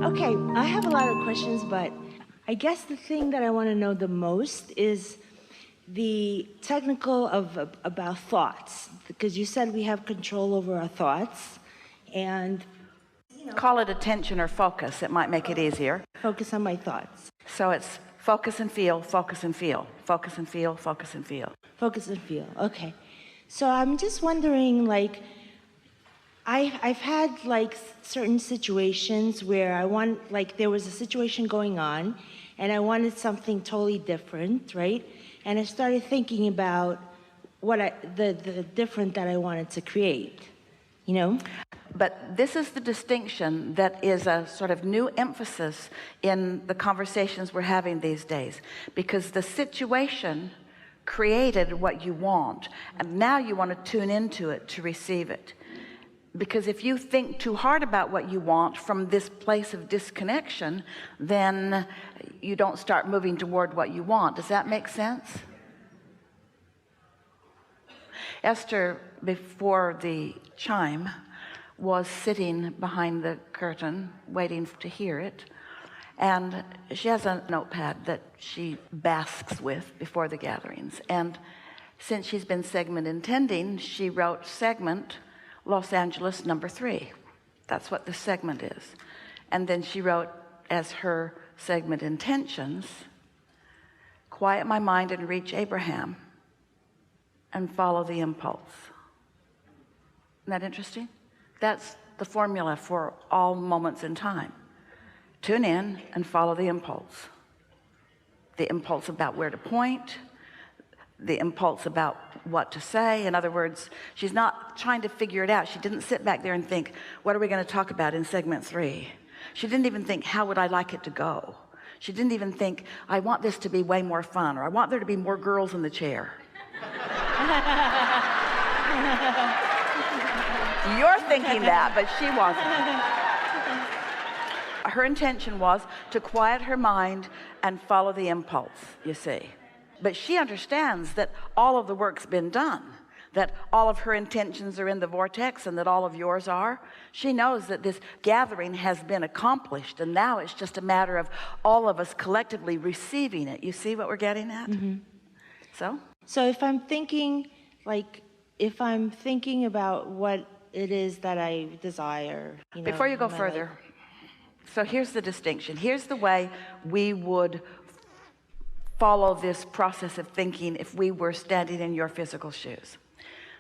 Okay, I have a lot of questions, but I guess the thing that I want to know the most is the technical about thoughts, because you said we have control over our thoughts, and Call it attention or focus. It might make it easier. focus on my thoughts. So it's focus and feel, focus and feel, focus and feel, focus and feel. Focus and feel. Okay. So I'm just wondering, like, I've had like certain situations where there was a situation going on and I wanted something totally different, right? And I started thinking about the different that I wanted to create, you know? But this is the distinction that is a sort of new emphasis in the conversations we're having these days, because the situation created what you want, and now you want to tune into it to receive it. Because if you think too hard about what you want from this place of disconnection, then you don't start moving toward what you want. Does that make sense? Esther, before the chime, was sitting behind the curtain waiting to hear it, and she has a notepad that she basks with before the gatherings, and since she's been segment intending, she wrote segment Los Angeles number 3. That's what the segment is. And then she wrote as her segment intentions, quiet my mind and reach Abraham and follow the impulse. Isn't that interesting? That's the formula for all moments in time. Tune in and follow the impulse. The impulse about where to point, the impulse about what to say. In other words, she's not trying to figure it out. She didn't sit back there and think, what are we going to talk about in segment 3? She didn't even think, how would I like it to go? She didn't even think, I want this to be way more fun, or I want there to be more girls in the chair. You're thinking that, but she wasn't. Her intention was to quiet her mind and follow the impulse, you see. But she understands that all of the work's been done, that all of her intentions are in the vortex and that all of yours are. She knows that this gathering has been accomplished, and now it's just a matter of all of us collectively receiving it. You see what we're getting at? Mm-hmm. So if I'm thinking about what it is that I desire, before you go further, so here's the distinction. Here's the way we would follow this process of thinking if we were standing in your physical shoes.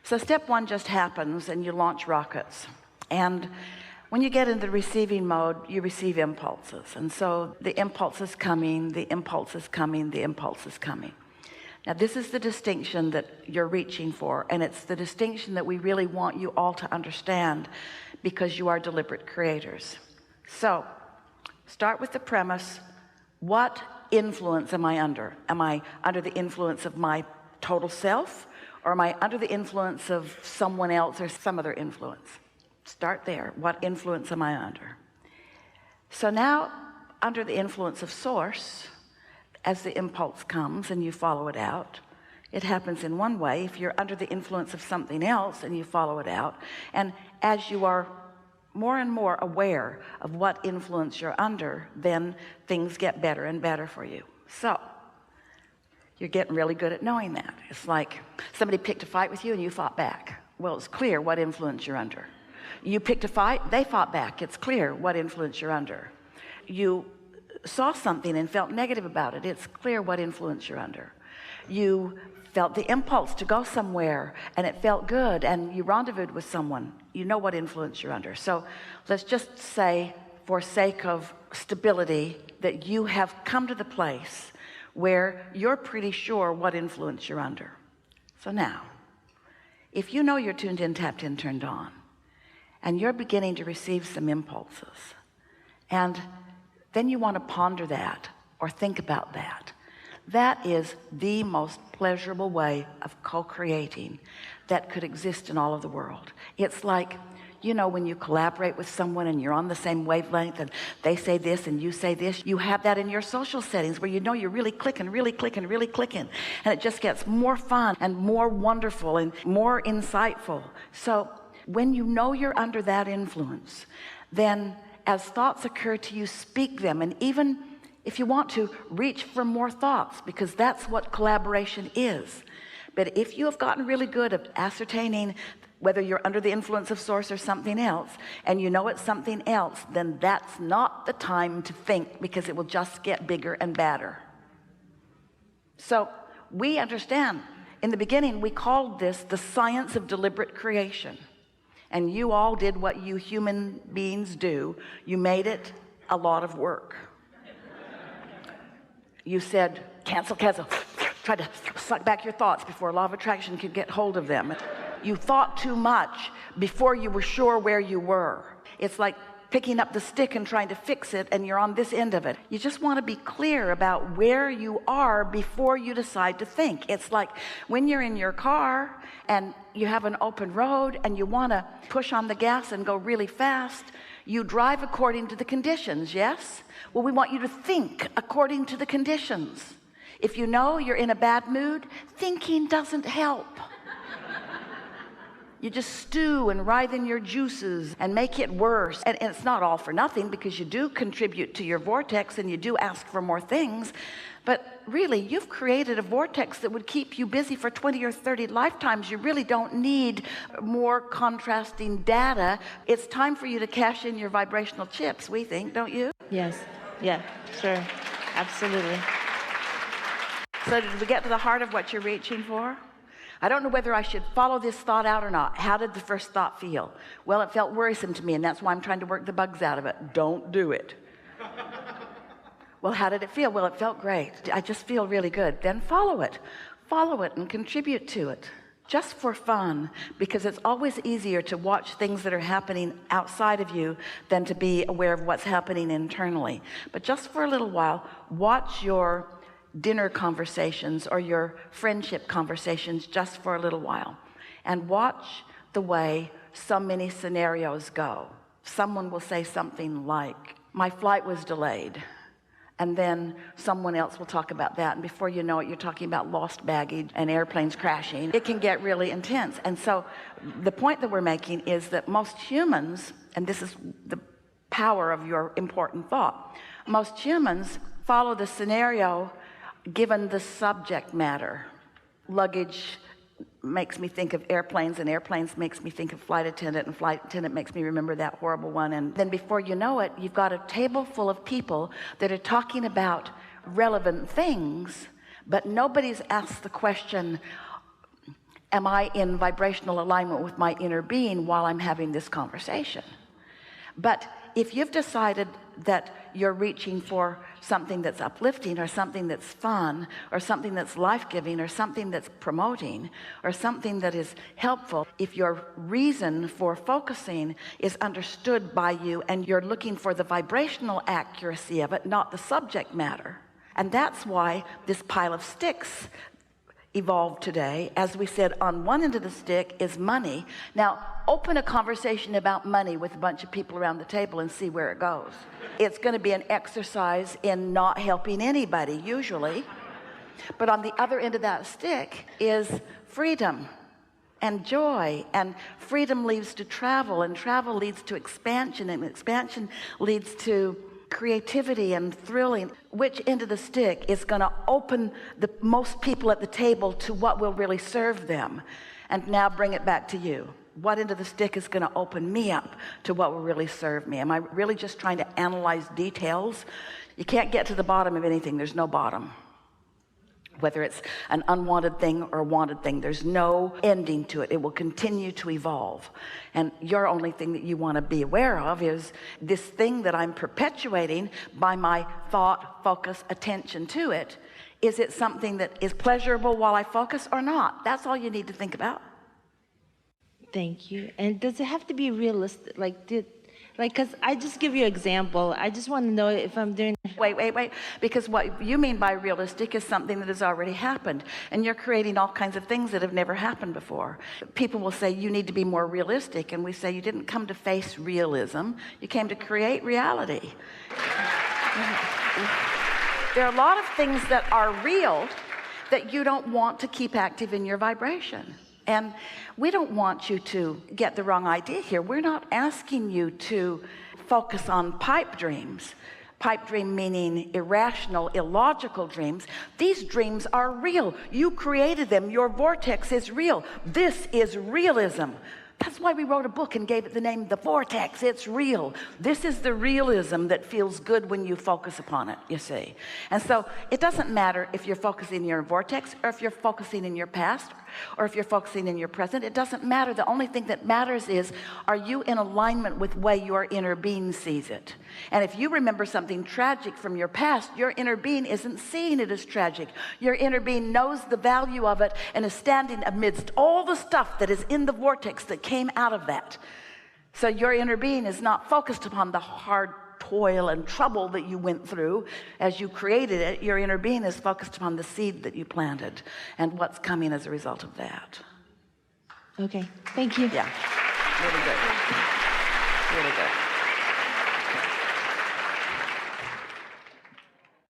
So step 1 just happens and you launch rockets, and when you get into the receiving mode, you receive impulses, and so the impulse is coming, the impulse is coming, the impulse is coming. Now this is the distinction that you're reaching for, and it's the distinction that we really want you all to understand, because you are deliberate creators. So start with the premise, what influence am I under? Am I under the influence of my total self, or am I under the influence of someone else or some other influence? Start there. What influence am I under? So now, under the influence of source, as the impulse comes and you follow it out, it happens in one way. If you're under the influence of something else and you follow it out, and as you are more and more aware of what influence you're under, then things get better and better for you. So you're getting really good at knowing that. It's like somebody picked a fight with you and you fought back. Well, it's clear what influence you're under. You picked a fight, they fought back. It's clear what influence you're under. You saw something and felt negative about it. It's clear what influence you're under. You felt the impulse to go somewhere and it felt good, and you rendezvoused with someone. You know what influence you're under. So let's just say, for sake of stability, that you have come to the place where you're pretty sure what influence you're under. So now, if you know you're tuned in, tapped in, turned on, and you're beginning to receive some impulses, and then you want to ponder that or think about that, that is the most pleasurable way of co-creating that could exist in all of the world. It's like, when you collaborate with someone and you're on the same wavelength and they say this and you say this, you have that in your social settings where you're really clicking, and it just gets more fun and more wonderful and more insightful. So when you know you're under that influence, then as thoughts occur to you, speak them. And even if you want to, reach for more thoughts, because that's what collaboration is. But if you have gotten really good at ascertaining whether you're under the influence of source or something else, and you know it's something else, then that's not the time to think, because it will just get bigger and badder. So we understand, in the beginning, we called this the science of deliberate creation. And you all did what you human beings do. You made it a lot of work. You said, cancel, try to suck back your thoughts before law of attraction could get hold of them. You thought too much before you were sure where you were. It's like picking up the stick and trying to fix it, and you're on this end of it. You just want to be clear about where you are before you decide to think. It's like when you're in your car and you have an open road and you want to push on the gas and go really fast. You drive according to the conditions, yes? Well, we want you to think according to the conditions. If you know you're in a bad mood, thinking doesn't help. You just stew and writhe in your juices and make it worse. And it's not all for nothing, because you do contribute to your vortex and you do ask for more things. But really, you've created a vortex that would keep you busy for 20 or 30 lifetimes. You really don't need more contrasting data. It's time for you to cash in your vibrational chips, we think, don't you? Yes. Yeah, sure. Absolutely. So did we get to the heart of what you're reaching for? I don't know whether I should follow this thought out or not. How did the first thought feel? Well, it felt worrisome to me, and that's why I'm trying to work the bugs out of it. Don't do it. Well, how did it feel? Well, it felt great. I just feel really good. Then follow it. Follow it and contribute to it. Just for fun, because it's always easier to watch things that are happening outside of you than to be aware of what's happening internally. But just for a little while, watch your dinner conversations or your friendship conversations just for a little while, and watch the way so many scenarios go. Someone will say something like, my flight was delayed, and then someone else will talk about that, and before you know it, you're talking about lost baggage and airplanes crashing. It can get really intense. And so the point that we're making is that most humans, and this is the power of your important thought, most humans follow the scenario given the subject matter. Luggage makes me think of airplanes, and airplanes makes me think of flight attendant, and flight attendant makes me remember that horrible one. And then before you know it, you've got a table full of people that are talking about relevant things, but nobody's asked the question, am I in vibrational alignment with my inner being while I'm having this conversation? But if you've decided that you're reaching for something that's uplifting, or something that's fun, or something that's life-giving, or something that's promoting, or something that is helpful, if your reason for focusing is understood by you and you're looking for the vibrational accuracy of it, not the subject matter. And that's why this pile of sticks evolved today. As we said, on one end of the stick is money. Now, open a conversation about money with a bunch of people around the table and see where it goes. It's going to be an exercise in not helping anybody, usually. But on the other end of that stick is freedom and joy, and freedom leads to travel, and travel leads to expansion, and expansion leads to creativity and thrilling. Which end of the stick is going to open the most people at the table to what will really serve them? And now bring it back to you. What end of the stick is going to open me up to what will really serve me? Am I really just trying to analyze details? You can't get to the bottom of anything. There's no bottom. Whether it's an unwanted thing or a wanted thing, there's no ending to it. It will continue to evolve. And your only thing that you want to be aware of is this thing that I'm perpetuating by my thought, focus, attention to it. Is it something that is pleasurable while I focus or not? That's all you need to think about. Thank you. And does it have to be realistic? Because I just give you an example. I just want to know if I'm doing... Wait. Because what you mean by realistic is something that has already happened. And you're creating all kinds of things that have never happened before. People will say, you need to be more realistic. And we say, you didn't come to face realism. You came to create reality. There are a lot of things that are real that you don't want to keep active in your vibration. And we don't want you to get the wrong idea here. We're not asking you to focus on pipe dreams, pipe dream meaning irrational, illogical dreams, these dreams are real. You created them. Your vortex is real. This is realism. That's why we wrote a book and gave it the name The Vortex. It's real. This is the realism that feels good when you focus upon it, you see. And so it doesn't matter if you're focusing in your vortex or if you're focusing in your past or if you're focusing in your present. It doesn't matter. The only thing that matters is, are you in alignment with the way your inner being sees it? And if you remember something tragic from your past, your inner being isn't seeing it as tragic. Your inner being knows the value of it and is standing amidst all the stuff that is in the vortex that came out of that. So your inner being is not focused upon the hard toil and trouble that you went through as you created it. Your inner being is focused upon the seed that you planted and what's coming as a result of that. Okay, thank you. Yeah, really good.